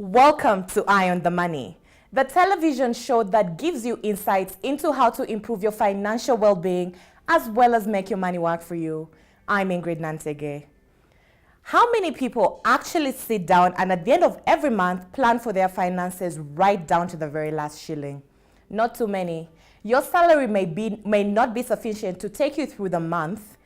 Welcome to Eye on the Money, the television show that gives you insights into how to improve your financial well-being as well as make your money work for you. I'm Ingrid Nantege. How many people actually sit down and at the end of every month plan for their finances right down to the very last shilling? Not too many. Your salary may not be sufficient to take you through the month.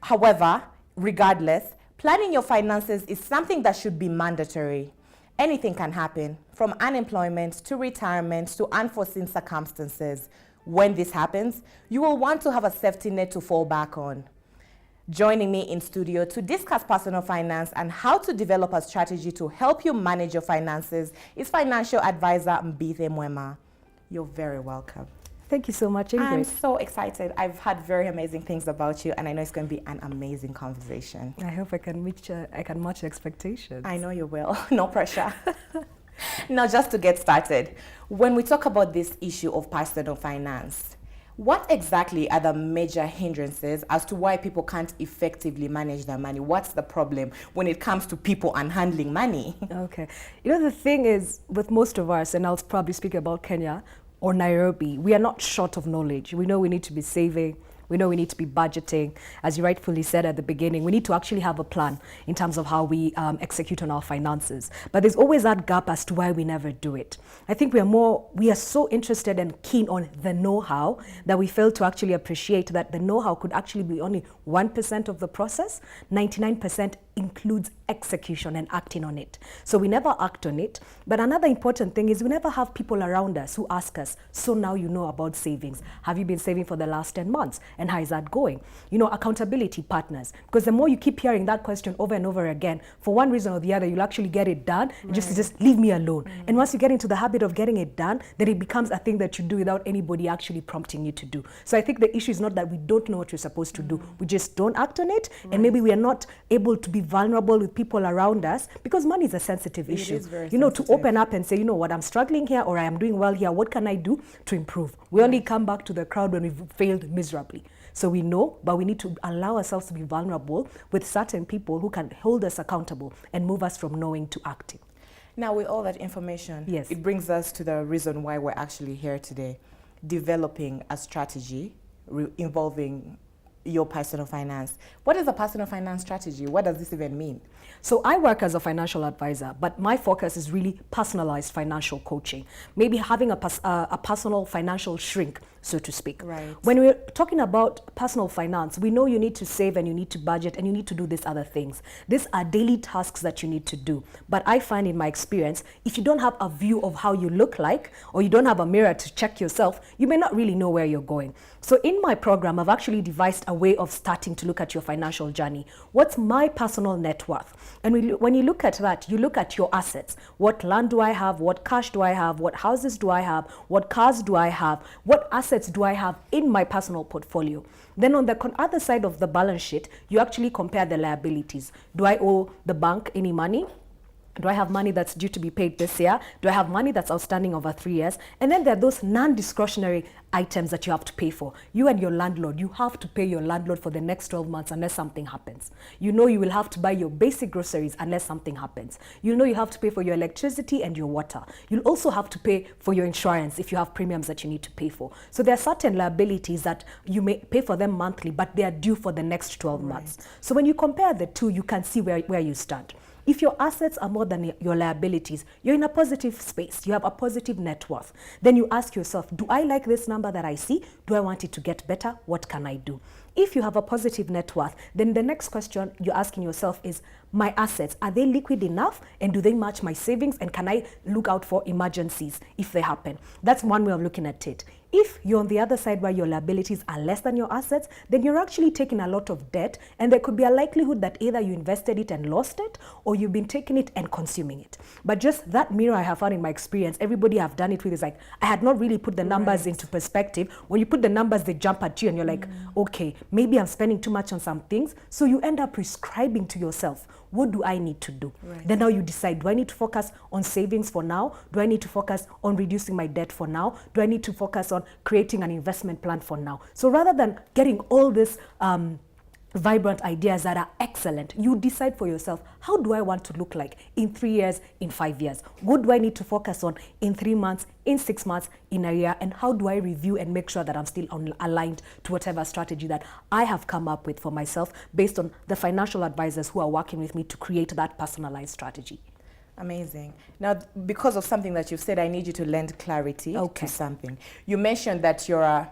However, regardless, planning your finances is something that should be mandatory. Anything can happen, from unemployment to retirement to unforeseen circumstances. When this happens, you will want to have a safety net to fall back on. Joining me in studio to discuss personal finance and how to develop a strategy to help you manage your finances is financial advisor Mbithe Mwema. You're very welcome. Thank you so much, Ingrid. I'm so excited. I've heard very amazing things about you, and I know it's going to be an amazing conversation. I hope I can match expectations. I know you will. No pressure. Now, just to get started, when we talk about this issue of personal finance, what exactly are the major hindrances as to why people can't effectively manage their money? What's the problem when it comes to people and handling money? Okay. You know, the thing is, with most of us, and I'll probably speak about Kenya or Nairobi, we are not short of knowledge. We know we need to be saving. We know we need to be budgeting. As you rightfully said at the beginning, we need to actually have a plan in terms of how we execute on our finances. But there's always that gap as to why we never do it. I think we are so interested and keen on the know-how that we fail to actually appreciate that the know-how could actually be only 1% of the process. 99% includes execution and acting on it. So we never act on it. But another important thing is we never have people around us who ask us, so now you know about savings. Have you been saving for the last 10 months? And how is that going? You know, accountability partners. Because the more you keep hearing that question over and over again, for one reason or the other, you'll actually get it done. And just leave me alone. And once you get into the habit of getting it done, then it becomes a thing that you do without anybody actually prompting you to do. So I think the issue is not that we don't know what we're supposed to do. We just don't act on it. And maybe we are not able to be vulnerable with people around us, because money is a sensitive issue. You know, to open up and say, you know what, I'm struggling here or I am doing well here. What can I do to improve? We only come back to the crowd when we've failed miserably. So we know, but we need to allow ourselves to be vulnerable with certain people who can hold us accountable and move us from knowing to acting. Now, with all that information, yes, it brings us to the reason why we're actually here today, developing a strategy involving your personal finance. What is a personal finance strategy? What does this even mean? So I work as a financial advisor, but my focus is really personalized financial coaching. Maybe having a personal financial shrink, so to speak. Right. When we're talking about personal finance, we know you need to save and you need to budget and you need to do these other things. These are daily tasks that you need to do. But I find in my experience, if you don't have a view of how you look like, or you don't have a mirror to check yourself, you may not really know where you're going. So in my program, I've actually devised a way of starting to look at your financial journey. What's my personal net worth? And when you look at that, you look at your assets. What land do I have? What cash do I have? What houses do I have? What cars do I have? What assets do I have in my personal portfolio? Then on the other side of the balance sheet, you actually compare the liabilities. Do I owe the bank any money? Do I have money that's due to be paid this year? Do I have money that's outstanding over 3 years? And then there are those non-discretionary items that you have to pay for. You and your landlord, you have to pay your landlord for the next 12 months unless something happens. You know you will have to buy your basic groceries unless something happens. You know you have to pay for your electricity and your water. You'll also have to pay for your insurance if you have premiums that you need to pay for. So there are certain liabilities that you may pay for them monthly, but they are due for the next 12 months. So when you compare the two, you can see where you stand. If your assets are more than your liabilities, you're in a positive space. You have a positive net worth. Then you ask yourself, do I like this number that I see? Do I want it to get better? What can I do? If you have a positive net worth, then the next question you're asking yourself is, my assets, are they liquid enough? And do they match my savings? And can I look out for emergencies if they happen? That's one way of looking at it. If you're on the other side where your liabilities are less than your assets, then you're actually taking a lot of debt, and there could be a likelihood that either you invested it and lost it, or you've been taking it and consuming it. But just that mirror I have found in my experience, everybody I've done it with is like, I had not really put the numbers into perspective. When you put the numbers, they jump at you and you're like, okay, maybe I'm spending too much on some things. So you end up prescribing to yourself, what do I need to do? Then now you decide, do I need to focus on savings for now? Do I need to focus on reducing my debt for now? Do I need to focus on creating an investment plan for now? So rather than getting all this vibrant ideas that are excellent. You decide for yourself, how do I want to look like in 3 years, in 5 years? What do I need to focus on in 3 months, in 6 months, in a year? And how do I review and make sure that I'm still aligned to whatever strategy that I have come up with for myself based on the financial advisors who are working with me to create that personalized strategy? Amazing. Now, because of something that you've said, I need you to lend clarity to something. You mentioned that you're a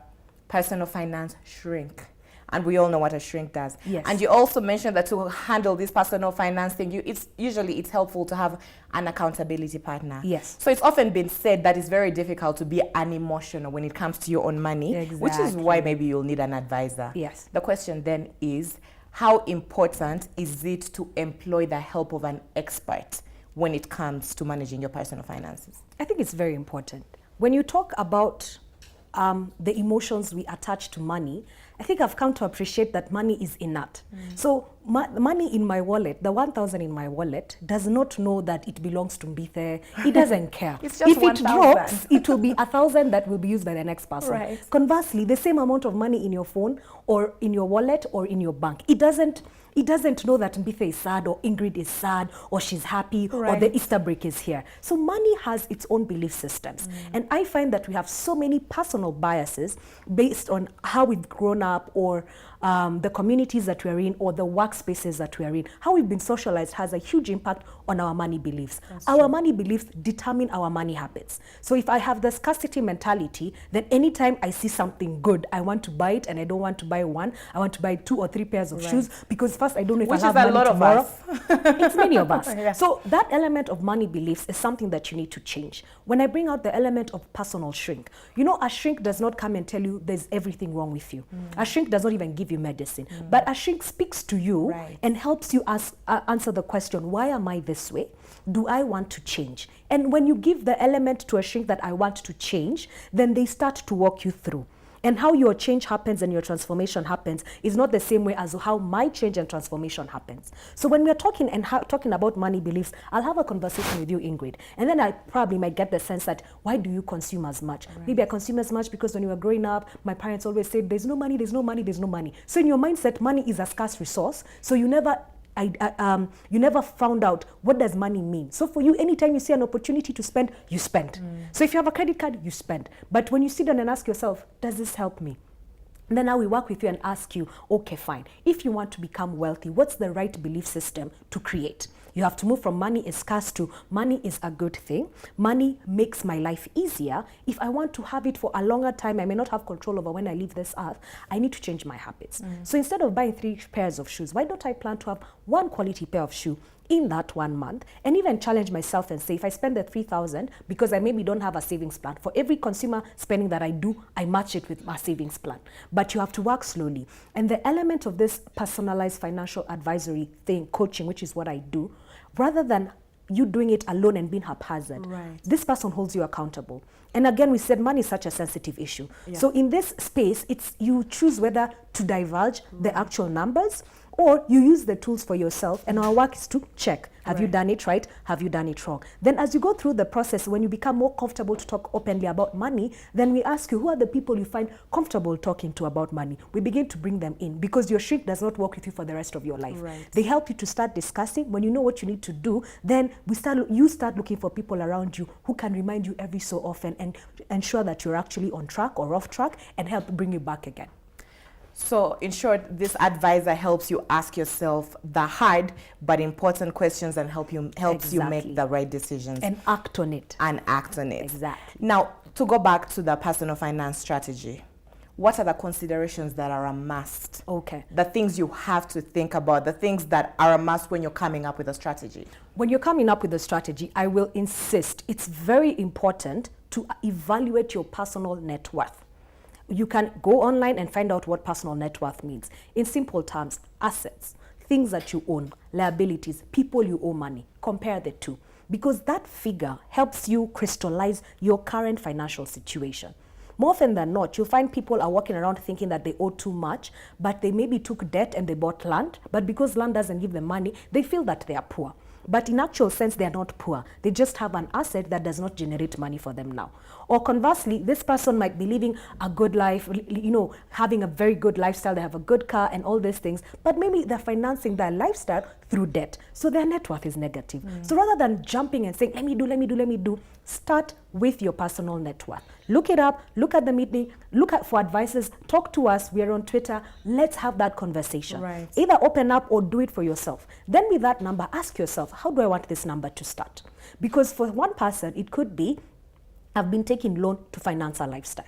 personal finance shrink. And we all know what a shrink does. Yes. And you also mentioned that to handle this personal finance thing, it's helpful to have an accountability partner. Yes. So it's often been said that it's very difficult to be unemotional when it comes to your own money, which is why maybe you'll need an advisor. Yes. The question then is, how important is it to employ the help of an expert when it comes to managing your personal finances? I think it's very important. When you talk about the emotions we attach to money, I think I've come to appreciate that money is innate. So money in my wallet, the 1,000 in my wallet, does not know that it belongs to Mbithe. It doesn't care. It's just if 1,000. It drops, it will be 1,000 that will be used by the next person. Right. Conversely, the same amount of money in your phone or in your wallet or in your bank, it doesn't know that Mbithe is sad or Ingrid is sad or she's happy or the Easter break is here. So money has its own belief systems. And I find that we have so many personal biases based on how we've grown up or the communities that we're in or the workspaces that we're in. How we've been socialized has a huge impact on our money beliefs. Our money beliefs determine our money habits. So if I have the scarcity mentality, then anytime I see something good, I want to buy it, and I don't want to buy one. I want to buy 2 or 3 pairs of shoes because first I don't know if I'll have money tomorrow. Which is a lot of us. It's many of us. So that element of money beliefs is something that you need to change. When I bring out the element of personal shrink, a shrink does not come and tell you there's everything wrong with you. A shrink does not even give you medicine. But a shrink speaks to you and helps you answer the question, why am I this way? Do I want to change? And when you give the element to a shrink that I want to change, then they start to walk you through. And how your change happens and your transformation happens is not the same way as how my change and transformation happens. So when we're talking about money beliefs, I'll have a conversation with you, Ingrid, and then I probably might get the sense that, why do you consume as much? Maybe I consume as much because when you were growing up, my parents always said, there's no money, there's no money, there's no money. So in your mindset, money is a scarce resource. So you never found out what does money mean. So for you, anytime you see an opportunity to spend, you spend. So if you have a credit card, you spend. But when you sit down and ask yourself, does this help me? And then now we work with you and ask you, okay, fine. If you want to become wealthy, what's the right belief system to create? You have to move from money is scarce to money is a good thing. Money makes my life easier. If I want to have it for a longer time, I may not have control over when I leave this earth. I need to change my habits. So instead of buying 3 pairs of shoes, why don't I plan to have 1 quality pair of shoe in that 1 month, and even challenge myself and say, if I spend the 3,000 because I maybe don't have a savings plan, for every consumer spending that I do, I match it with my savings plan. But you have to work slowly. And the element of this personalized financial advisory thing, coaching, which is what I do, rather than you doing it alone and being haphazard, this person holds you accountable. And again, we said money is such a sensitive issue. So in this space, it's you choose whether to divulge the actual numbers or you use the tools for yourself, and our work is to check. Have you done it right? Have you done it wrong? Then as you go through the process, when you become more comfortable to talk openly about money, then we ask you, who are the people you find comfortable talking to about money? We begin to bring them in, because your shrink does not work with you for the rest of your life. They help you to start discussing. When you know what you need to do, then you start looking for people around you who can remind you every so often and ensure that you're actually on track or off track and help bring you back again. So in short, this advisor helps you ask yourself the hard but important questions and helps you make the right decisions. And act on it. Exactly. Now, to go back to the personal finance strategy, what are the considerations that are a must? Okay. The things you have to think about, the things that are a must when you're coming up with a strategy. When you're coming up with a strategy, I will insist it's very important to evaluate your personal net worth. You can go online and find out what personal net worth means. In simple terms, assets, things that you own, liabilities, people you owe money. Compare the two, because that figure helps you crystallize your current financial situation. More often than not, you'll find people are walking around thinking that they owe too much, but they maybe took debt and they bought land, but because land doesn't give them money, they feel that they are poor. but in actual sense, they are not poor. They just have an asset that does not generate money for them now. Or conversely, this person might be living a good life, having a very good lifestyle. They have a good car and all these things, but maybe they're financing their lifestyle through debt. So their net worth is negative. So rather than jumping and saying, let me do, start with your personal net worth. Look it up, look at the meeting, for advices, talk to us. We are on Twitter. Let's have that conversation. Right. Either open up or do it for yourself. Then with that number, ask yourself, how do I want this number to start? Because for one person, it could be, I've been taking loan to finance a lifestyle.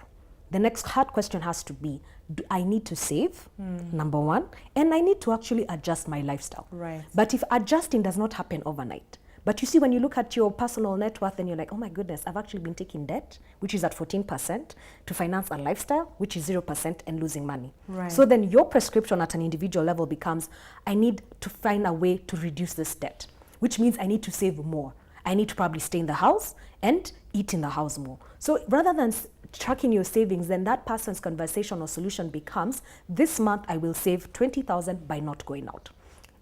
The next hard question has to be, do I need to save, number one, and I need to actually adjust my lifestyle. Right. But if adjusting does not happen overnight, but you see, when you look at your personal net worth and you're like, oh my goodness, I've actually been taking debt, which is at 14%, to finance a lifestyle, which is 0%, and losing money. Right. So then your prescription at an individual level becomes, I need to find a way to reduce this debt, which means I need to save more. I need to probably stay in the house and eat in the house more. So rather than tracking your savings, then that person's conversation or solution becomes, this month I will save 20,000 by not going out.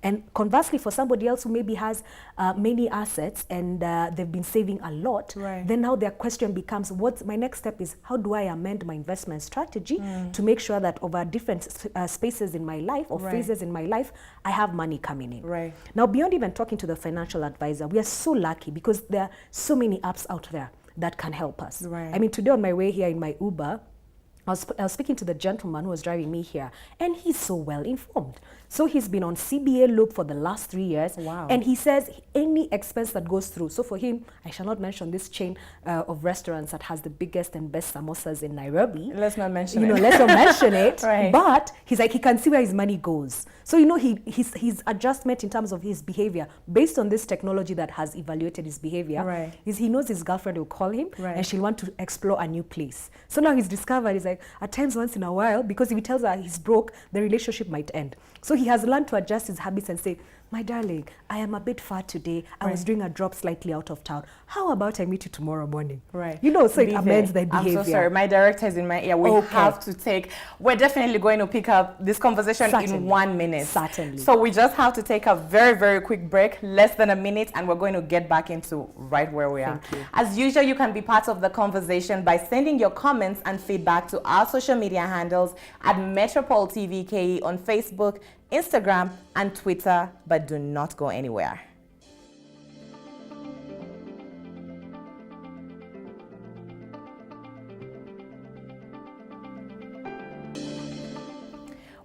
And conversely, for somebody else who maybe has many assets and they've been saving a lot, Right. then now their question becomes, what's my next step is, how do I amend my investment strategy to make sure that over different spaces in my life or Right. phases in my life, I have money coming in. Right. Now, beyond even talking to the financial advisor, we are so lucky because there are so many apps out there that can help us. Right. I mean, today on my way here in my Uber, I was speaking to the gentleman who was driving me here, and he's so well informed. So he's been on CBA loop for the last 3 years. Wow. And he says any expense that goes through. So for him, I shall not mention this chain of restaurants that has the biggest and best samosas in Nairobi. Let's not mention it. Let's not mention it. Right. But he's like, he can see where his money goes. So, his adjustment in terms of his behavior, based on this technology that has evaluated his behavior, Right. is he knows his girlfriend will call him Right. and she'll want to explore a new place. So now he's discovered, he's like, at times once in a while, because if he tells her he's broke, the relationship might end. So he has learned to adjust his habits and say, my darling, I am a bit far today. I was doing a drop slightly out of town. How about I meet you tomorrow morning? Right. So it Be amends there. their behavior. I'm so sorry. My director is in my ear. We Okay. have to we're definitely going to pick up this conversation Certainly. in 1 minute. Certainly. So we just have to take a very, very quick break, less than a minute, and we're going to get back into right where we are. Thank you. As usual, you can be part of the conversation by sending your comments and feedback to our social media handles at Metropol TVKE on Facebook, Instagram, and Twitter, but do not go anywhere.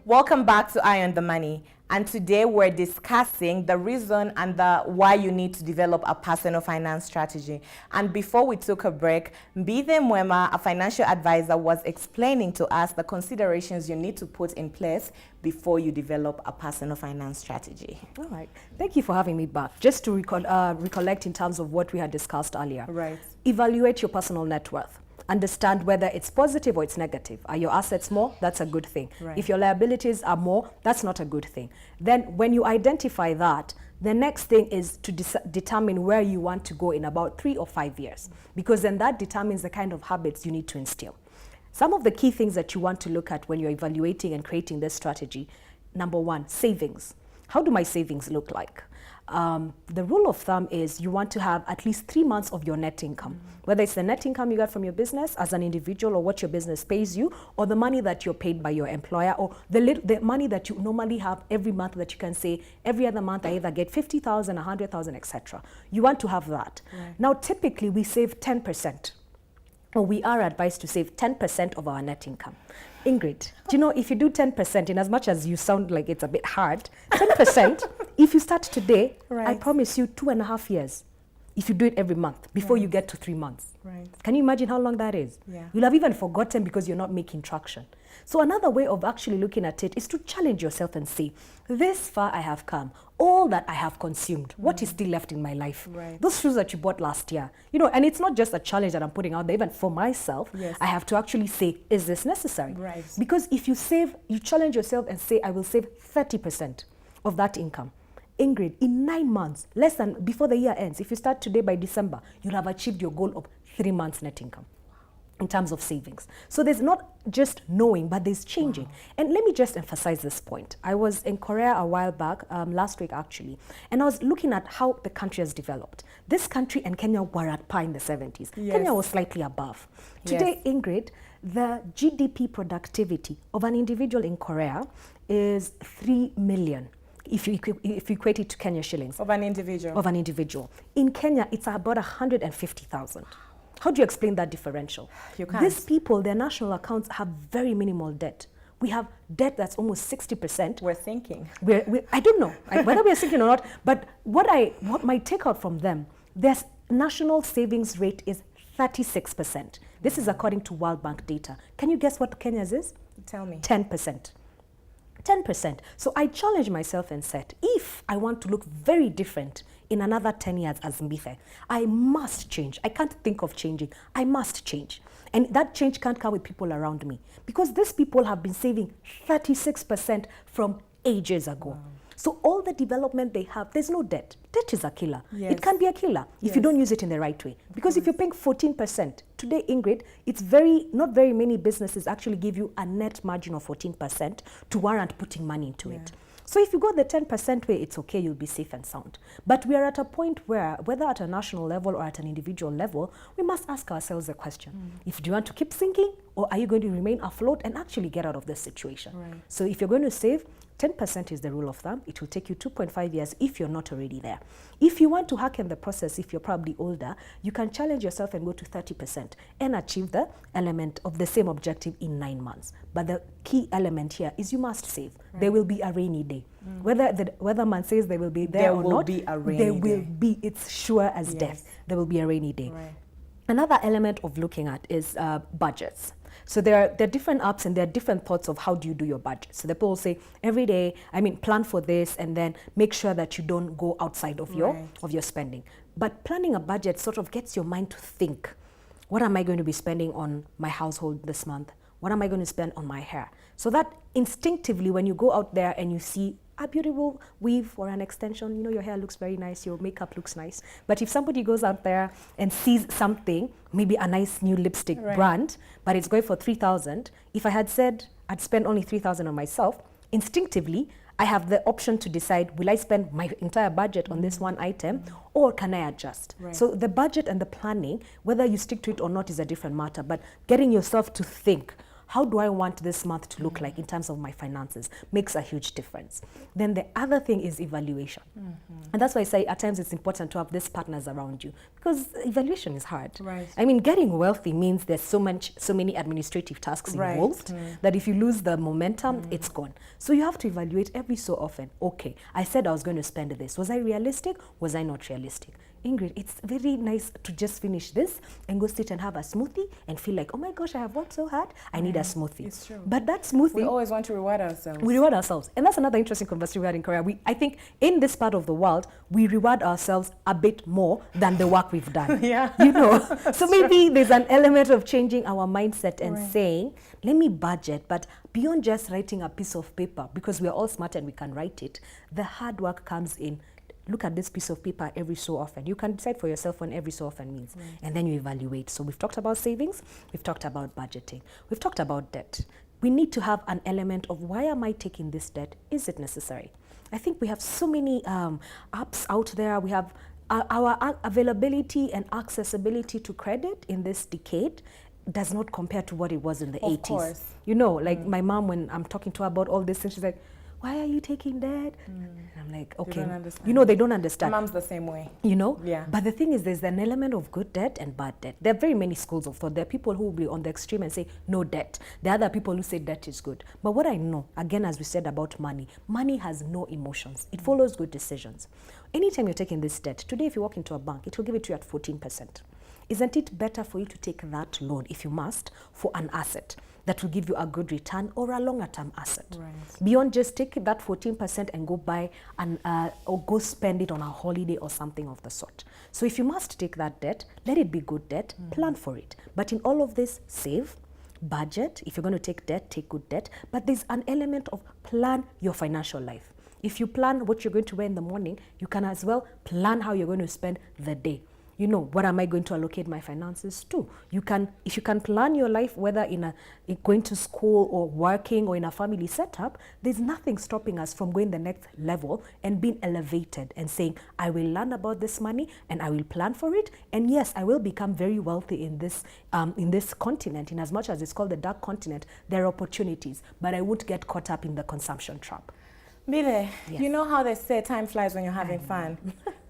Welcome back to Eye on the Money, and today we're discussing the reason and the why you need to develop a personal finance strategy. And before we took a break, Mbithe Mwema, a financial advisor, was explaining to us the considerations you need to put in place before you develop a personal finance strategy. All right. Thank you for having me back. Just to recollect in terms of what we had discussed earlier. Right. Evaluate your personal net worth. Understand whether it's positive or it's negative. Are your assets more? That's a good thing. Right. If your liabilities are more, that's not a good thing. Then when you identify that, the next thing is to determine where you want to go in about 3 or 5 years, because then that determines the kind of habits you need to instill. Some of the key things that you want to look at when you're evaluating and creating this strategy: number one, savings. How do my savings look like? The rule of thumb is you want to have at least 3 months of your net income, whether it's the net income you got from your business as an individual or what your business pays you, or the money that you're paid by your employer, or the money that you normally have every month that you can say, every other month I either get 50,000, 100,000, etc. You want to have that. Right. Now, typically we save 10%, or we are advised to save 10% of our net income. Ingrid, do you know, if you do 10%, in as much as you sound like it's a bit hard, 10%, if you start today, I Right. promise you 2.5 years, if you do it every month, before you get to 3 months. Right. Can you imagine how long that is? Yeah. You'll have even forgotten because you're not making traction. So another way of actually looking at it is to challenge yourself and say, this far I have come, all that I have consumed, what is still left in my life? Right. Those shoes that you bought last year, and it's not just a challenge that I'm putting out there, even for myself, Yes. I have to actually say, is this necessary? Right. Because if you challenge yourself and say, I will save 30% of that income. Ingrid, in 9 months, less than before the year ends, if you start today by December, you'll have achieved your goal of 3 months net income. in terms of savings. So there's not just knowing, but there's changing. And let me just emphasize this point. I was in Korea a while back, last week actually, and I was looking at how the country has developed. This country and Kenya were at par in the 70s. Yes. Kenya was slightly above. Today, Ingrid, the GDP productivity of an individual in Korea is 3 million. If you equate it to Kenya shillings. Of an individual. Of an individual. In Kenya, it's about 150,000. How do you explain that differential? You can't. These people, their national accounts have very minimal debt. We have debt that's almost 60%. We're thinking. I don't know whether we're thinking or not, but what my takeout from them, their national savings rate is 36%. This is according to World Bank data. Can you guess what Kenya's is? Tell me. 10%. 10%. So I challenged myself and said, if I want to look very different in another 10 years as Mbithe, I must change. I can't think of changing. I must change. And that change can't come with people around me, because these people have been saving 36% from ages ago. Wow. So all the development they have, there's no debt. Debt is a killer. Yes. It can be a killer if you don't use it in the right way. Because if you're paying 14%, today, Ingrid, it's not very many businesses actually give you a net margin of 14% to warrant putting money into it. So if you go the 10% way, it's okay, you'll be safe and sound. But we are at a point where, whether at a national level or at an individual level, we must ask ourselves the question, if do you want to keep sinking, or are you going to remain afloat and actually get out of this situation? Right. So if you're going to save, 10% is the rule of thumb. It will take you 2.5 years if you're not already there. If you want to hacken the process, if you're probably older, you can challenge yourself and go to 30% and achieve the element of the same objective in 9 months. But the key element here is you must save. Right. There will be a rainy day. Whether the weatherman says there will be there or not, there will be, it's sure as death. There will be a rainy day. Right. Another element of looking at is budgets. So there are different ups and there are different thoughts of how do you do your budget. So the people say every day, plan for this and then make sure that you don't go outside of your spending. But planning a budget sort of gets your mind to think, what am I going to be spending on my household this month? What am I going to spend on my hair? So that instinctively, when you go out there and you see a beautiful weave or an extension, your hair looks very nice, your makeup looks nice. But if somebody goes out there and sees something, maybe a nice new lipstick brand, but it's going for 3,000, if I had said I'd spend only 3,000 on myself, instinctively, I have the option to decide, will I spend my entire budget on this one item, or can I adjust? Right. So the budget and the planning, whether you stick to it or not is a different matter, but getting yourself to think, how do I want this month to look like in terms of my finances, makes a huge difference. Then the other thing is evaluation. And that's why I say at times it's important to have these partners around you, because evaluation is hard. Right. Getting wealthy means there's so many administrative tasks involved that if you lose the momentum, it's gone. So you have to evaluate every so often. Okay, I said I was going to spend this. Was I realistic? Was I not realistic? Ingrid, it's very nice to just finish this and go sit and have a smoothie and feel like, oh my gosh, I have worked so hard, I need a smoothie. It's true. But that smoothie... We always want to reward ourselves. We reward ourselves. And that's another interesting conversation we had in Korea. I think in this part of the world, we reward ourselves a bit more than the work we've done. So maybe there's an element of changing our mindset and saying, let me budget, but beyond just writing a piece of paper, because we're all smart and we can write it, the hard work comes in. Look at this piece of paper every so often. You can decide for yourself what every so often means. And then you evaluate. So we've talked about savings. We've talked about budgeting. We've talked about debt. We need to have an element of, why am I taking this debt? Is it necessary? I think we have so many apps out there. We have our availability and accessibility to credit in this decade does not compare to what it was in the 80s. Of course. My mom, when I'm talking to her about all this, she's like, why are you taking that? And I'm like, okay. They don't understand. They don't understand. My mom's the same way. Yeah. But the thing is, there's an element of good debt and bad debt. There are very many schools of thought. There are people who will be on the extreme and say, no debt. There are other people who say debt is good. But what I know, again, as we said about money has no emotions. It follows good decisions. Anytime you're taking this debt, today if you walk into a bank, it will give it to you at 14%. Isn't it better for you to take that loan, if you must, for an asset that will give you a good return or a longer term asset? Right. Beyond just take that 14% and go buy or go spend it on a holiday or something of the sort. So if you must take that debt, let it be good debt, plan for it. But in all of this, save, budget. If you're going to take debt, take good debt. But there's an element of plan your financial life. If you plan what you're going to wear in the morning, you can as well plan how you're going to spend the day. what am I going to allocate my finances to? If you can plan your life, whether in going to school or working or in a family setup, there's nothing stopping us from going the next level and being elevated and saying, I will learn about this money and I will plan for it. And yes, I will become very wealthy in this continent. In as much as it's called the dark continent, there are opportunities, but I won't get caught up in the consumption trap. Bile, Yes. you know how they say time flies when you're having fun?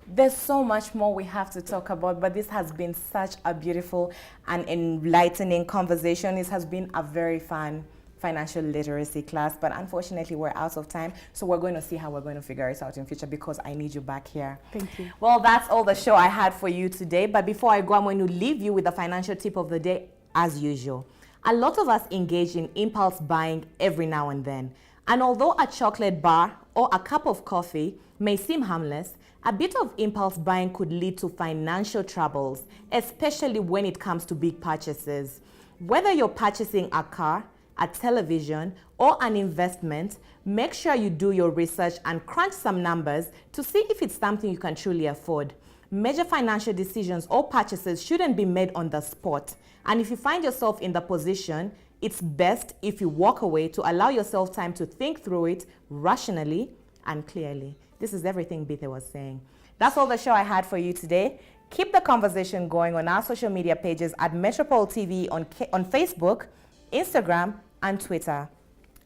There's so much more we have to talk about, but this has been such a beautiful and enlightening conversation. This has been a very fun financial literacy class, but unfortunately we're out of time, so we're going to see how we're going to figure it out in future because I need you back here. Thank you. Well, that's all the show I had for you today, but before I go, I'm going to leave you with the financial tip of the day as usual. A lot of us engage in impulse buying every now and then. And although a chocolate bar or a cup of coffee may seem harmless, a bit of impulse buying could lead to financial troubles, especially when it comes to big purchases. Whether you're purchasing a car, a television, or an investment, make sure you do your research and crunch some numbers to see if it's something you can truly afford. Major financial decisions or purchases shouldn't be made on the spot. And if you find yourself in the position, it's best if you walk away to allow yourself time to think through it rationally and clearly. This is everything Bithe was saying. That's all the show I had for you today. Keep the conversation going on our social media pages at Metropol TV on Facebook, Instagram, and Twitter.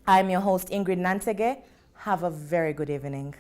I'm your host, Ingrid Nantege. Have a very good evening.